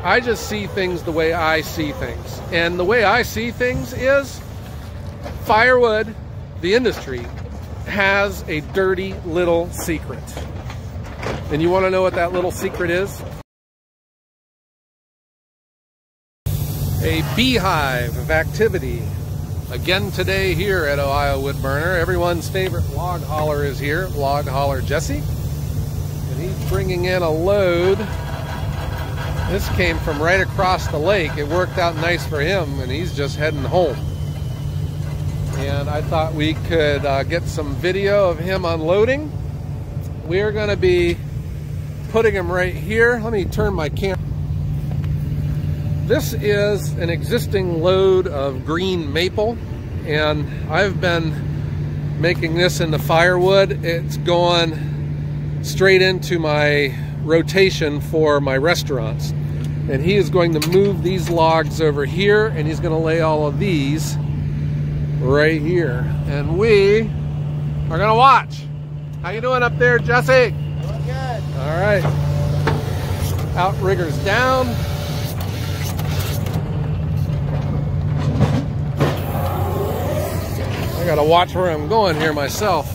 I just see things the way I see things. And the way I see things is Firewood, the industry, has a dirty little secret. And you want to know what that little secret is? A beehive of activity. Again today here at Ohio Wood Burner. Everyone's favorite log hauler is here, Log Hauler Jesse. And he's bringing in a load. This came from right across the lake. It worked out nice for him, and he's just heading home. And I thought we could get some video of him unloading. We're going to be putting him right here. Let me turn my camera. This is an existing load of green maple, and I've been making this into firewood. It's going straight into my rotation for my restaurants. And he is going to move these logs over here, and he's going to lay all of these right here. And we are going to watch. How you doing up there, Jesse? Doing good. All right. Outriggers down. I got to watch where I'm going here myself.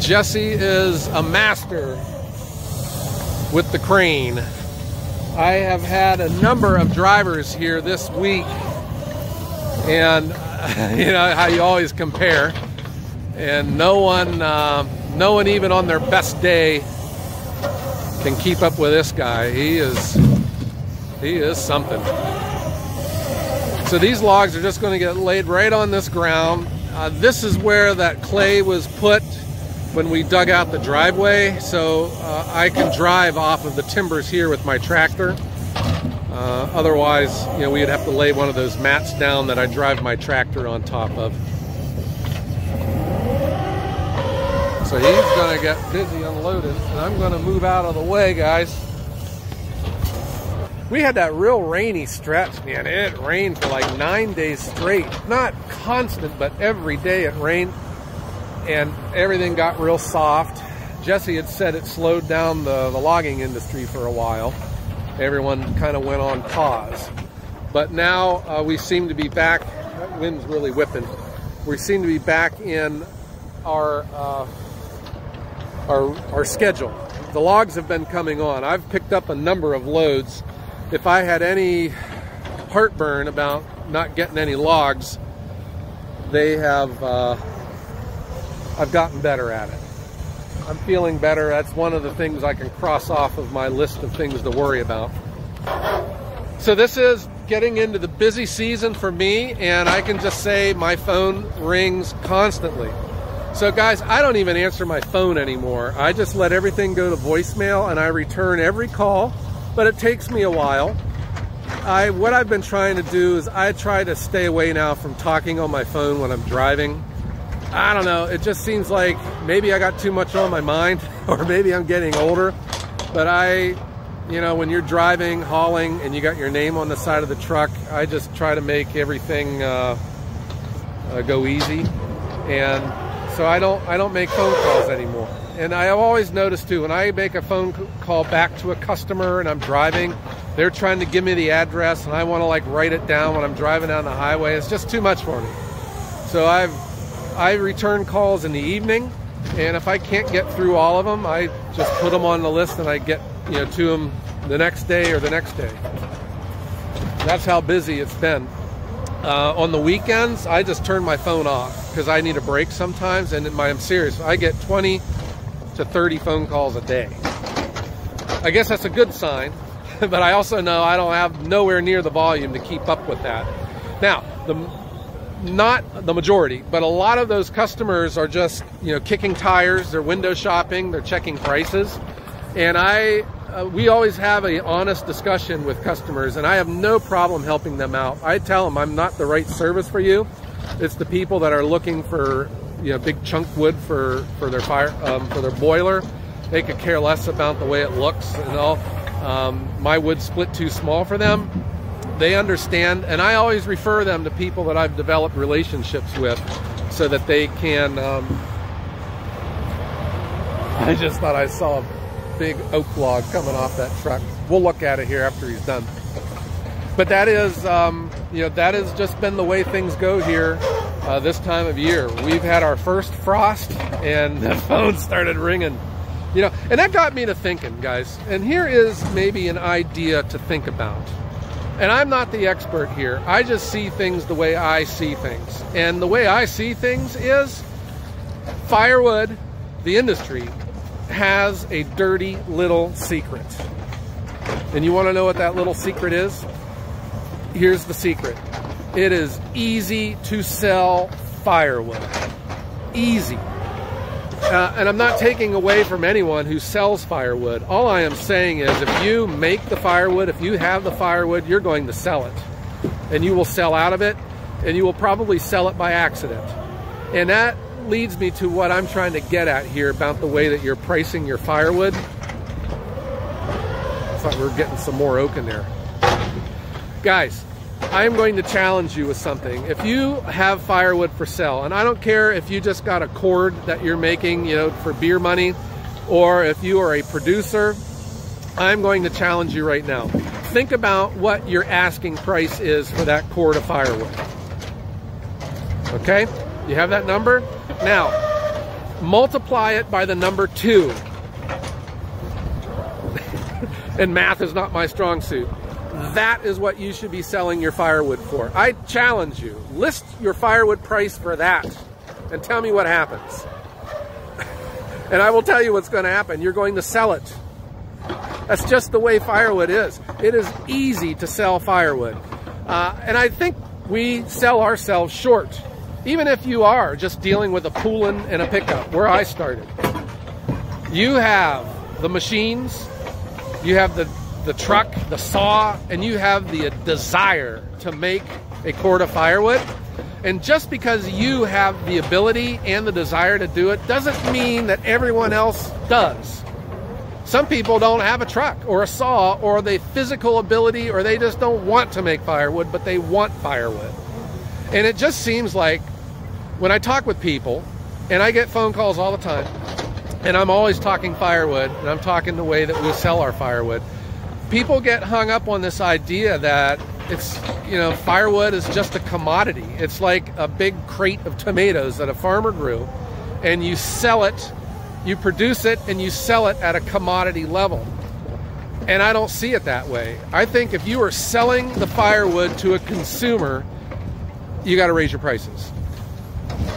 Jesse is a master with the crane. I have had a number of drivers here this week, and you know how you always compare, and no one even on their best day can keep up with this guy. He is something. So these logs are just going to get laid right on this ground. This is where that clay was put when we dug out the driveway, so I can drive off of the timbers here with my tractor. Otherwise, you know, we'd have to lay one of those mats down that I drive my tractor on top of. So he's going to get busy unloading, and I'm going to move out of the way, guys. We had that real rainy stretch, man. It rained for like 9 days straight. Not constant, but every day it rained. And everything got real soft. Jesse had said it slowed down the logging industry for a while. Everyone kind of went on pause. But now we seem to be back. That wind's really whipping. We seem to be back in our schedule. The logs have been coming on. I've picked up a number of loads. If I had any heartburn about not getting any logs, they have... I've gotten better at it. I'm feeling better. That's one of the things I can cross off of my list of things to worry about. So this is getting into the busy season for me, and I can just say my phone rings constantly. So guys, I don't even answer my phone anymore. I just let everything go to voicemail, and I return every call, but it takes me a while. What I've been trying to do is I try to stay away now from talking on my phone when I'm driving. I don't know, it just seems like maybe I got too much on my mind, or maybe I'm getting older. But you know, when you're driving, hauling, and you got your name on the side of the truck, I just try to make everything go easy. And so I don't make phone calls anymore. And I always notice too, when I make a phone call back to a customer and I'm driving, they're trying to give me the address, and I want to like write it down when I'm driving down the highway. It's just too much for me. So I return calls in the evening, and if I can't get through all of them, I just put them on the list, and I get to them the next day or the next day. That's how busy it's been. On the weekends, I just turn my phone off because I need a break sometimes, and I'm serious. I get 20 to 30 phone calls a day. I guess that's a good sign, but I also know I don't have nowhere near the volume to keep up with that. Now, not the majority, but a lot of those customers are just, kicking tires, they're window shopping, they're checking prices. And we always have an honest discussion with customers, and I have no problem helping them out. I tell them I'm not the right service for you. It's the people that are looking for, big chunk wood for their fire, for their boiler. They could care less about the way it looks and all. My wood's split too small for them. They understand, and I always refer them to people that I've developed relationships with so that they can I just thought I saw a big oak log coming off that truck. We'll look at it here after he's done. But that is, you know, that has just been the way things go here this time of year. We've had our first frost and the phone started ringing. You know, and that got me to thinking, guys. And here is maybe an idea to think about. And I'm not the expert here. I just see things the way I see things. And the way I see things is firewood, the industry, has a dirty little secret. And you want to know what that little secret is? Here's the secret. It is easy to sell firewood. Easy. And I'm not taking away from anyone who sells firewood. All I am saying is if you make the firewood, if you have the firewood, you're going to sell it. And you will sell out of it, and you will probably sell it by accident. And that leads me to what I'm trying to get at here about the way that you're pricing your firewood. I thought we were getting some more oak in there. Guys, I am going to challenge you with something. If you have firewood for sale, and I don't care if you just got a cord that you're making, you know, for beer money, or if you are a producer, I'm going to challenge you right now. Think about what your asking price is for that cord of firewood. Okay? You have that number? Now, multiply it by the number 2. And math is not my strong suit. That is what you should be selling your firewood for. I challenge you. List your firewood price for that and tell me what happens. And I will tell you what's going to happen. You're going to sell it. That's just the way firewood is. It is easy to sell firewood. And I think we sell ourselves short. Even if you are just dealing with a pulling and a pickup, where I started. You have the machines, you have the truck, the saw, and you have the desire to make a cord of firewood. And just because you have the ability and the desire to do it doesn't mean that everyone else does. Some people don't have a truck or a saw or the physical ability, or they just don't want to make firewood, but they want firewood. And it just seems like when I talk with people, and I get phone calls all the time, and I'm always talking firewood, and I'm talking the way that we sell our firewood, people get hung up on this idea that it's, you know, firewood is just a commodity. It's like a big crate of tomatoes that a farmer grew, and you sell it, you produce it, and you sell it at a commodity level. And I don't see it that way. I think if you are selling the firewood to a consumer, you got to raise your prices.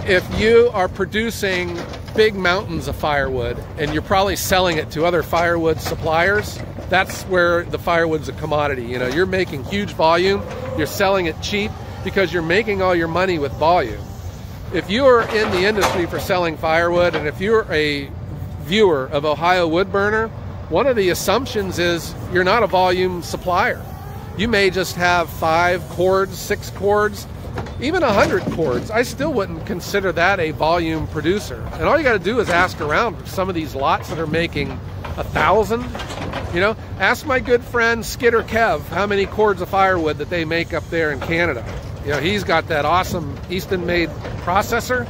If you are producing big mountains of firewood and you're probably selling it to other firewood suppliers, that's where the firewood's a commodity. You know, you're making huge volume, you're selling it cheap because you're making all your money with volume. If you are in the industry for selling firewood, and if you're a viewer of Ohio Woodburner, one of the assumptions is you're not a volume supplier. You may just have 5 cords, 6 cords, even 100 cords. I still wouldn't consider that a volume producer. And all you got to do is ask around for some of these lots that are making 1,000. You know, ask my good friend Skidder Kev how many cords of firewood that they make up there in Canada. You know, he's got that awesome Eastonmade processor.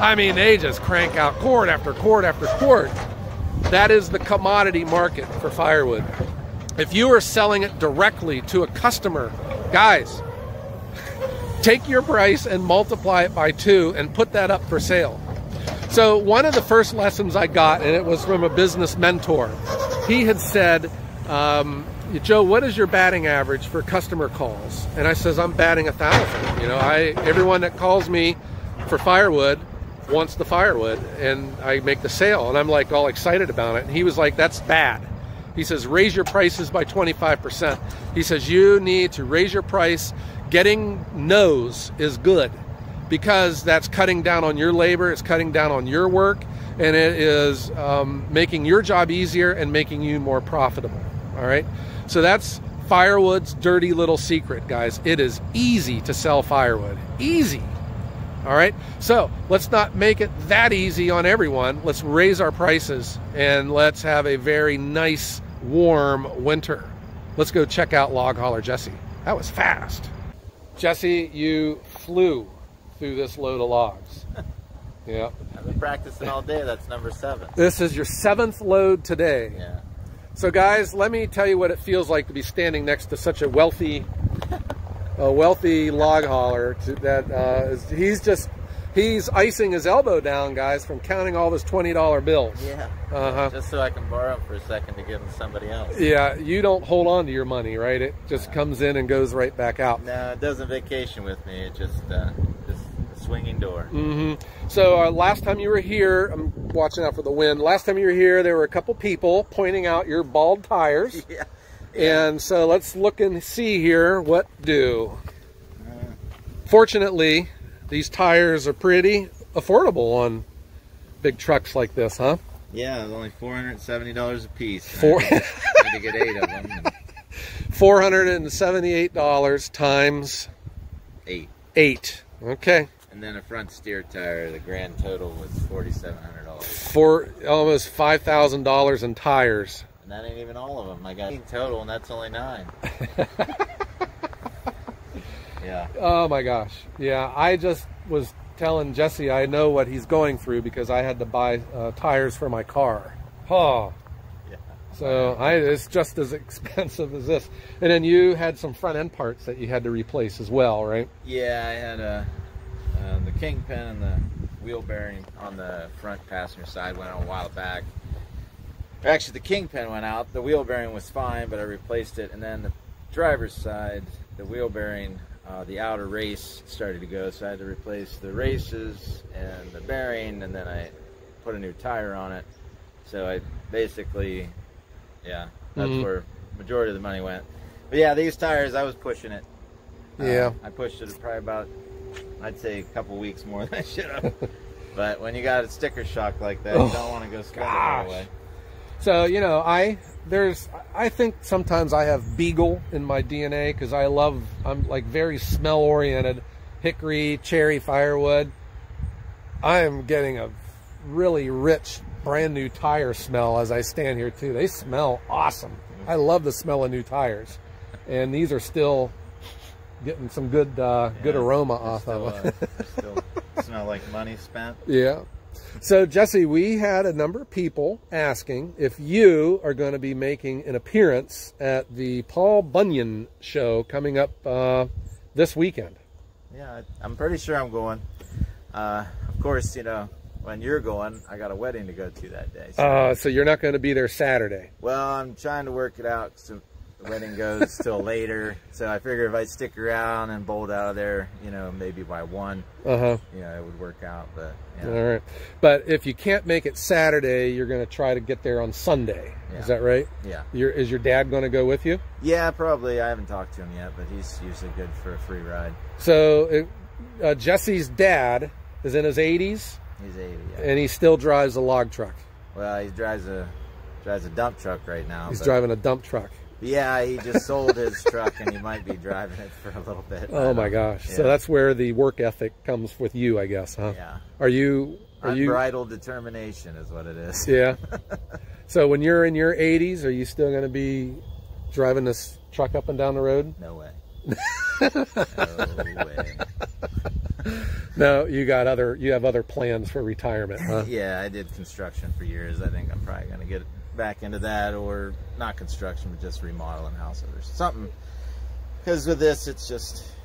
I mean, they just crank out cord after cord after cord. That is the commodity market for firewood. If you are selling it directly to a customer, guys, take your price and multiply it by 2 and put that up for sale. So one of the first lessons I got, and it was from a business mentor, he had said, Joe, what is your batting average for customer calls? And I says, I'm batting 1,000. You know, everyone that calls me for firewood wants the firewood, and I make the sale, and I'm like all excited about it. And he was like, that's bad. He says, raise your prices by 25%. He says, you need to raise your price. Getting no's is good, because that's cutting down on your labor, it's cutting down on your work, and it is making your job easier and making you more profitable. All right, so that's firewood's dirty little secret, guys. It is easy to sell firewood. Easy. All right, so let's not make it that easy on everyone. Let's raise our prices, and let's have a very nice, warm winter. Let's go check out Log Hauler Jesse. That was fast. Jesse, you flew through this load of logs. Yeah. I've been practicing all day. That's number 7. This is your 7th load today. Yeah. So guys, let me tell you what it feels like to be standing next to such a wealthy log hauler. He's icing his elbow down, guys, from counting all his $20 bills. Yeah. Just so I can borrow them for a second to give them to somebody else. Yeah, you don't hold on to your money, right? It just comes in and goes right back out. No, it doesn't vacation with me. It just a swinging door. So last time you were here, I'm watching out for the wind. Last time you were here, there were a couple people pointing out your bald tires. Yeah. And so let's look and see here what do. Fortunately, these tires are pretty affordable on big trucks like this, huh? Yeah, it's only $470 a piece. I had to get 8 of them. $478 times 8. Okay. And then a front steer tire, the grand total was $4,700. For almost $5,000 in tires. And that ain't even all of them. I got 8 total, and that's only 9. Yeah. Oh my gosh. Yeah, I just was telling Jesse I know what he's going through because I had to buy tires for my car. Oh. Yeah. So it's just as expensive as this. And then you had some front end parts that you had to replace as well, right? Yeah, I had the kingpin and the wheel bearing on the front passenger side went out a while back. Actually, the kingpin went out. The wheel bearing was fine, but I replaced it. And then the driver's side, the wheel bearing, the outer race started to go, so I had to replace the races and the bearing, and then I put a new tire on it. So I basically, yeah, that's where majority of the money went. But yeah, these tires, I was pushing it. Yeah. I pushed it probably about, I'd say a couple weeks more than I should have. But when you got a sticker shock like that, you don't want to go spend it all away. So, you know, I think sometimes I have Beagle in my DNA because I'm like very smell oriented. Hickory, cherry, firewood. I am getting a really rich brand new tire smell as I stand here too. They smell awesome. I love the smell of new tires. And these are still getting some good good aroma off of them. Still smell like money spent. Yeah. So, Jesse, we had a number of people asking if you are going to be making an appearance at the Paul Bunyan show coming up this weekend. Yeah, I'm pretty sure I'm going. Of course, you know, when you're going, I got a wedding to go to that day. So you're not going to be there Saturday? Well, I'm trying to work it out. So the wedding goes till later. So I figure if I stick around and bolt out of there, you know, maybe by 1, you know, it would work out. But yeah. All right. But if you can't make it Saturday, you're going to try to get there on Sunday. Yeah. Is that right? Yeah. Is your dad going to go with you? Yeah, probably. I haven't talked to him yet, but he's usually good for a free ride. So Jesse's dad is in his 80s? He's 80, yeah. And he still drives a log truck? Well, he drives a dump truck right now. He's driving a dump truck. Yeah, he just sold his truck and he might be driving it for a little bit. Oh my gosh. Yeah. So that's where the work ethic comes with you, I guess, huh? Yeah. Are you unbridled determination is what it is. Yeah. So when you're in your 80s, are you still going to be driving this truck up and down the road? No way. No way. No, you have other plans for retirement, huh? Yeah, I did construction for years. I think I'm probably going to get back into that, or not construction, but just remodeling houses or something. Because with this,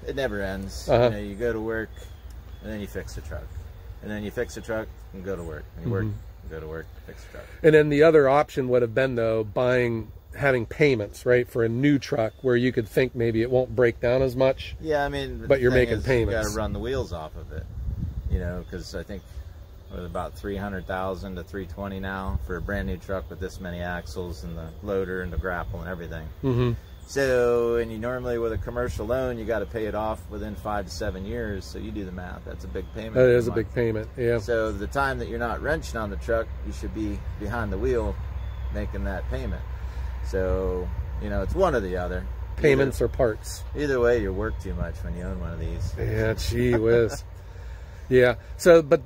it never ends. You know, you go to work, and then you fix the truck, and then you fix the truck and go to work, and you work, and go to work, fix the truck. And then the other option would have been though having payments, right, for a new truck where you could think maybe it won't break down as much. Yeah, I mean, but you're making payments. You got to run the wheels off of it, you know, because I think with about 300,000 to 320 now for a brand new truck with this many axles and the loader and the grapple and everything. So, and you normally with a commercial loan, you got to pay it off within 5 to 7 years. So you do the math. That's a big payment. That is a big payment. Yeah. So the time that you're not wrenching on the truck, you should be behind the wheel making that payment. So, you know, it's one or the other. Payments or parts. Either way, you work too much when you own one of these. Yeah, gee whiz. Yeah. So, but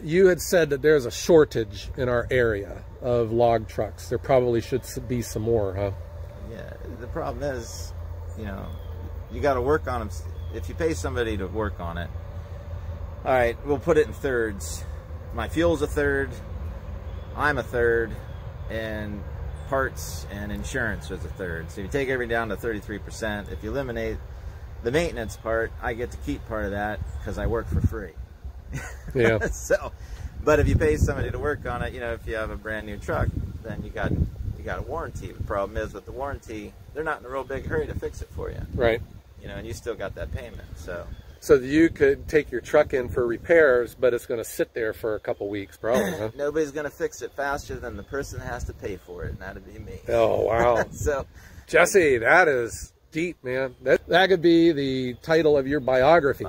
you had said that there's a shortage in our area of log trucks. There probably should be some more, huh? Yeah. The problem is, you know, you got to work on them. If you pay somebody to work on it, All right, we'll put it in thirds. My fuel's a third, I'm a third, and parts and insurance is a third. So if you take everything down to 33%, if you eliminate the maintenance part, I get to keep part of that because I work for free. Yeah. So, but if you pay somebody to work on it, you know, if you have a brand new truck, then you got a warranty. The problem is with the warranty, they're not in a real big hurry to fix it for you. Right. You know, and you still got that payment. So you could take your truck in for repairs, but it's going to sit there for a couple weeks, probably. Huh? Nobody's going to fix it faster than the person that has to pay for it, and that'd be me. Oh, wow. So, Jesse, that is deep, man. That could be the title of your biography.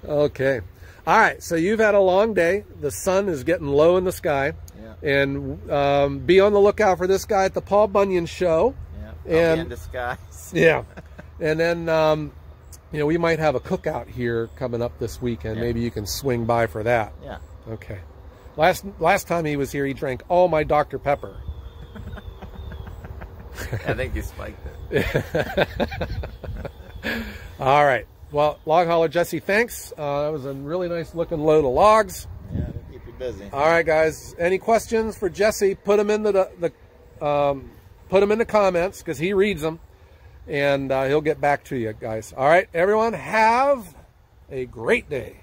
Okay. All right. So you've had a long day. The sun is getting low in the sky. Yeah. And be on the lookout for this guy at the Paul Bunyan show. Yeah. I'll be in disguise. Yeah. And then, you know, we might have a cookout here coming up this weekend. Yeah. Maybe you can swing by for that. Yeah. Okay. Last time he was here, he drank all my Dr. Pepper. I think you spiked it. All right. Well, Log Hauler Jesse, thanks. That was a really nice looking load of logs. Yeah, it'll keep you busy. All right, guys. Any questions for Jesse? Put them in put them in the comments because he reads them, and he'll get back to you guys. All right, everyone. Have a great day.